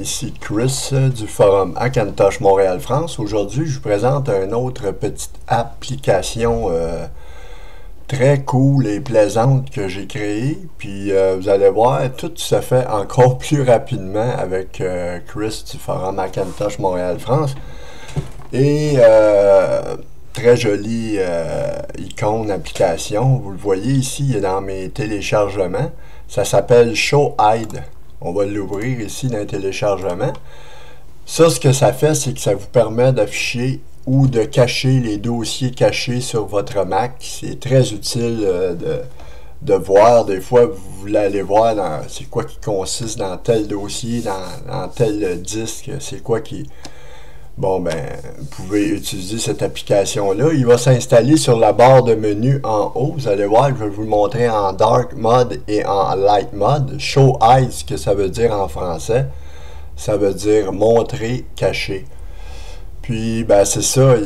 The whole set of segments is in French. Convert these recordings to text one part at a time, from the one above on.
Ici Chris du forum Hackintosh Montréal-France. Aujourd'hui, je vous présente une autre petite application très cool et plaisante que j'ai créée. Puis vous allez voir, tout se fait encore plus rapidement avec Chris du forum Hackintosh Montréal-France. Et très jolie icône application. Vous le voyez ici, il est dans mes téléchargements. Ça s'appelle Show Hide. On va l'ouvrir ici dans le téléchargement. Ça, ce que ça fait, c'est que ça vous permet d'afficher ou de cacher les dossiers cachés sur votre Mac. C'est très utile de voir. Des fois, vous voulez aller voir c'est quoi qui consiste dans tel dossier, dans tel disque, c'est quoi qui... Bon, ben, vous pouvez utiliser cette application-là. Il va s'installer sur la barre de menu en haut. Vous allez voir, je vais vous le montrer en Dark Mode et en Light Mode. Show Hide, ce que ça veut dire en français, ça veut dire montrer, cacher. Puis, ben, c'est ça.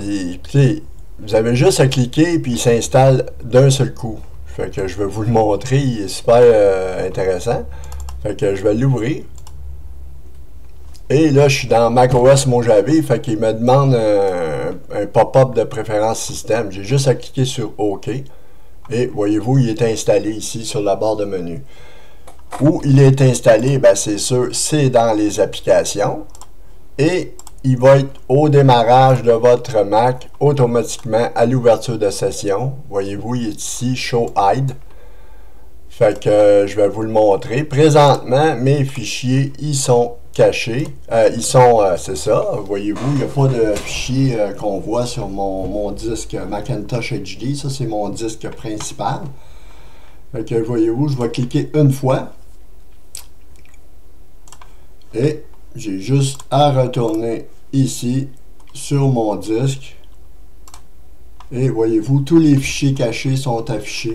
Vous avez juste à cliquer, puis il s'installe d'un seul coup. Fait que je vais vous le montrer. Il est super intéressant. Fait que je vais l'ouvrir. Et là, je suis dans macOS Mojave, fait qu'il me demande un pop-up de préférence système. J'ai juste à cliquer sur OK. Et voyez-vous, il est installé ici sur la barre de menu. Où il est installé, ben c'est sûr, c'est dans les applications. Et il va être au démarrage de votre Mac automatiquement à l'ouverture de session. Voyez-vous, il est ici, Show Hide. Fait que je vais vous le montrer. Présentement, mes fichiers, ils sont cachés. C'est ça, voyez-vous, il n'y a pas de fichier qu'on voit sur mon disque Macintosh HD. Ça, c'est mon disque principal. Fait que voyez-vous, je vais cliquer une fois. Et j'ai juste à retourner ici sur mon disque. Et voyez-vous, tous les fichiers cachés sont affichés.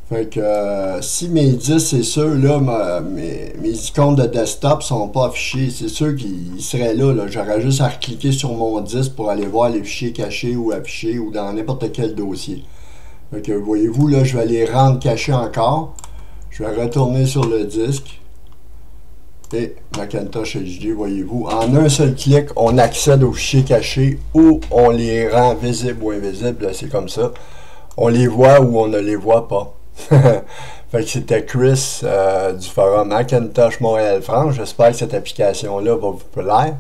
Fait que si mes disques, c'est sûr, là, mes icônes de desktop sont pas affichées, c'est sûr qu'ils seraient là. J'aurais juste à recliquer sur mon disque pour aller voir les fichiers cachés ou affichés ou dans n'importe quel dossier. Fait que voyez-vous, là, je vais les rendre cachés encore. Je vais retourner sur le disque. Et Macintosh HD, voyez-vous, en un seul clic, on accède aux fichiers cachés ou on les rend visibles ou invisibles. C'est comme ça. On les voit ou on ne les voit pas. Fait que c'était Chris du forum Hackintosh Montréal-France. J'espère que cette application-là va vous plaire.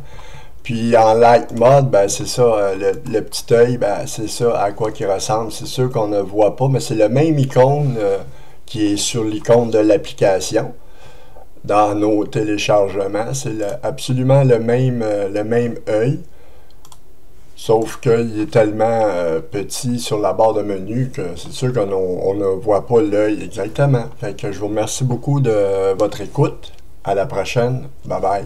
Puis en light mode, ben c'est ça, le petit œil, ben c'est ça à quoi qu'il ressemble. C'est sûr qu'on ne voit pas, mais c'est le même icône qui est sur l'icône de l'application dans nos téléchargements. C'est absolument le même œil. Sauf qu'il est tellement petit sur la barre de menu que c'est sûr qu'on ne voit pas l'œil exactement. Fait que je vous remercie beaucoup de votre écoute. À la prochaine. Bye bye.